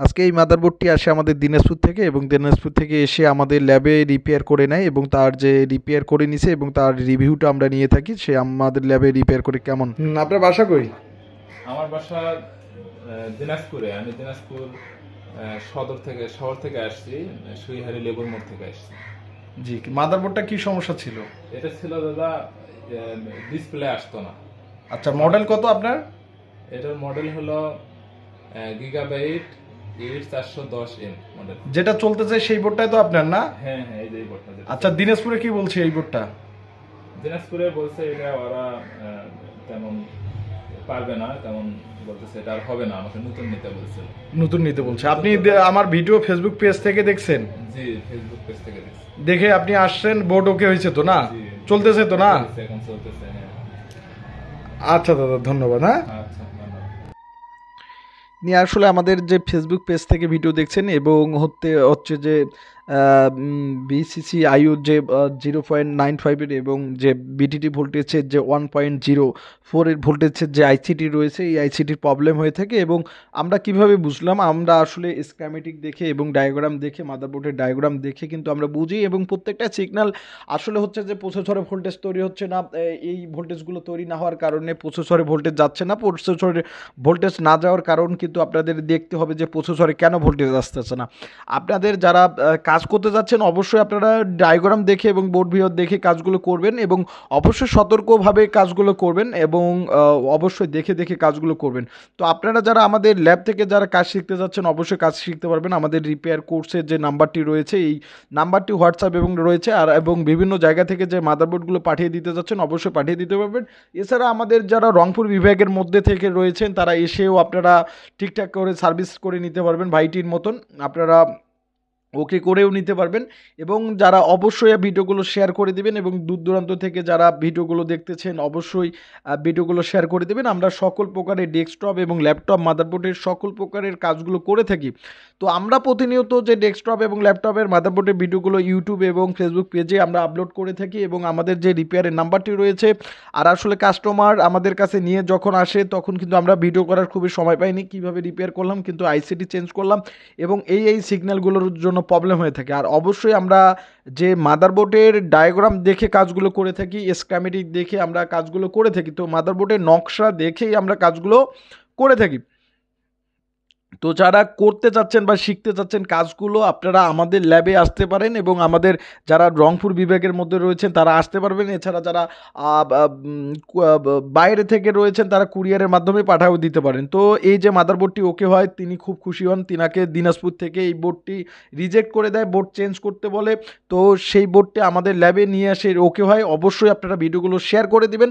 আজকে এই মাদারবোর্ডটি আসে আমাদের দিনাজপুর থেকে এবং দিনাজপুর থেকে এসে আমাদের ল্যাবে রিপেয়ার করে নেয় এবং তার যে রিপেয়ার করে নিছে এবং তার রিভিউটা আমরা নিয়ে থাকি, সে আমাদের ল্যাবে রিপেয়ার করে কেমন। আপনার বাসা কই? আমার বাসা দিনাজপুরে। আমি দিনাজপুর শহর থেকে আসছি, সুইহারি লেবুর মোড় থেকে আসছি। জি, মাদারবোর্ডটা কি সমস্যা ছিল? এটা ছিল দাদা, ডিসপ্লে আসতো না। আচ্ছা, মডেল কত আপনার? এটার মডেল হলো গিগাবাইট 8410M মডেল। যেটা চলতেছে সেই বোর্ডটাই তো আপনার না? হ্যাঁ হ্যাঁ, এই যে এই বোর্ডটা। আচ্ছা, দিনাজপুরে কি বলছে এই বোর্ডটা? দিনাজপুরে বলছে এটা ওরা তেমন পারবে না, তেমন বলতেছে এটা আর হবে না, আমাকে নতুন নিতে বলছে। নতুন নিতে বলছে। আপনি আমার ভিডিও ফেসবুক পেজ থেকে দেখছেন? জি, ফেসবুক পেজ থেকে দেখছি। দেখে আপনি আসছেন, বোর্ড ওকে হয়েছে তো না? চলতেছে তো না? এখন চলতেছে, হ্যাঁ। আচ্ছা দাদা, ধন্যবাদ। হ্যাঁ, আচ্ছা, ধন্যবাদ। নিয়ে আসলে আমাদের যে ফেসবুক পেজ থেকে ভিডিও দেখছেন এবং হচ্ছে যে বিসিসি আইউর যে 0.95-এর এবং যে বিটিটি ভোল্টেজের যে 1.04-এর ভোল্টেজের যে আইসিটি রয়েছে, এই আইসিটির প্রবলেম হয়ে থাকে। এবং আমরা কিভাবে বুঝলাম? আমরা আসলে স্ক্যামেটিক দেখে এবং ডায়াগ্রাম দেখে, মাদারবোর্ডের ডায়াগ্রাম দেখে কিন্তু আমরা বুঝি এবং প্রত্যেকটা সিগন্যাল আসলে হচ্ছে যে প্রসেসরে ভোল্টেজ তৈরি হচ্ছে না, এই ভোল্টেজগুলো তৈরি না হওয়ার কারণে প্রসেসরে ভোল্টেজ যাচ্ছে না। প্রসেসরে ভোল্টেজ না যাওয়ার কারণ কিন্তু আপনাদের দেখতে হবে যে প্রসেসরে কেন ভোল্টেজ আসতেছে না। আপনাদের যারা কাজ করতে যাচ্ছেন অবশ্যই আপনারা ডায়াগ্রাম দেখে এবং বোর্ড ভিউ দেখে কাজগুলো করবেন এবং অবশ্যই সতর্কভাবে কাজগুলো করবেন এবং অবশ্যই দেখে দেখে কাজগুলো করবেন। তো আপনারা যারা আমাদের ল্যাব থেকে যারা কাজ শিখতে যাচ্ছেন অবশ্যই কাজ শিখতে পারবেন। আমাদের রিপেয়ার কোর্সের যে নাম্বারটি রয়েছে, এই নাম্বারটি হোয়াটসঅ্যাপ এবং রয়েছে এবং বিভিন্ন জায়গা থেকে যে মাদারবোর্ডগুলো পাঠিয়ে দিতে যাচ্ছেন অবশ্যই পাঠিয়ে দিতে পারবেন। এছাড়া আমাদের যারা রংপুর বিভাগের মধ্যে থেকে রয়েছেন তারা এসেও আপনারা ঠিকঠাক করে সার্ভিস করে নিতে পারবেন, ভাইটির মতন আপনারা ওকে করেও নিতে পারবেন। এবং যারা অবশ্যই ভিডিওগুলো শেয়ার করে দিবেন এবং দূর দূরান্ত থেকে যারা ভিডিওগুলো দেখতেছেন অবশ্যই ভিডিওগুলো শেয়ার করে দেবেন। আমরা সকল প্রকারের ডেস্কটপ এবং ল্যাপটপ মাদারবোর্ডের সকল প্রকারের কাজগুলো করে থাকি। তো আমরা প্রতিনিয়ত যে ডেস্কটপ এবং ল্যাপটপের মাদারবোর্ডের ভিডিওগুলো ইউটিউব এবং ফেসবুক পেজে আমরা আপলোড করে থাকি এবং আমাদের যে রিপেয়ারের নাম্বারটি রয়েছে, আর আসলে কাস্টমার আমাদের কাছে নিয়ে যখন আসে তখন কিন্তু আমরা ভিডিও করার খুবই সময় পাইনি, কীভাবে রিপেয়ার করলাম কিন্তু আইসিটি চেঞ্জ করলাম এবং এই সিগন্যালগুলোর জন্য প্রবলেম হয়ে থাকে। আর অবশ্যই আমরা যে মাদারবোর্ডের ডায়াগ্রাম দেখে কাজগুলো করে থাকি, স্ক্যামেটিক দেখে আমরা কাজগুলো করে থাকি। তো মাদারবোর্ডের নকশা দেখেই আমরা কাজগুলো করে থাকি। তো যারা করতে চাচ্ছেন বা শিখতে চাচ্ছেন কাজগুলো আপনারা আমাদের ল্যাবে আসতে পারেন এবং আমাদের যারা রংপুর বিভাগের মধ্যে রয়েছেন তারা আসতে পারবেন। এছাড়া যারা বাইরে থেকে রয়েছেন তারা কুরিয়ারের মাধ্যমে পাঠাও দিতে পারেন। তো এই যে মাদারবোর্ডটি ওকে হয় তিনি খুব খুশি হন, তিনাকে দিনাজপুর থেকে এই বোর্ডটি রিজেক্ট করে দেয়, বোর্ড চেঞ্জ করতে বলে। তো সেই বোর্ডটি আমাদের ল্যাবে নিয়ে আসে ওকে হয়। অবশ্যই আপনারা ভিডিওগুলো শেয়ার করে দিবেন।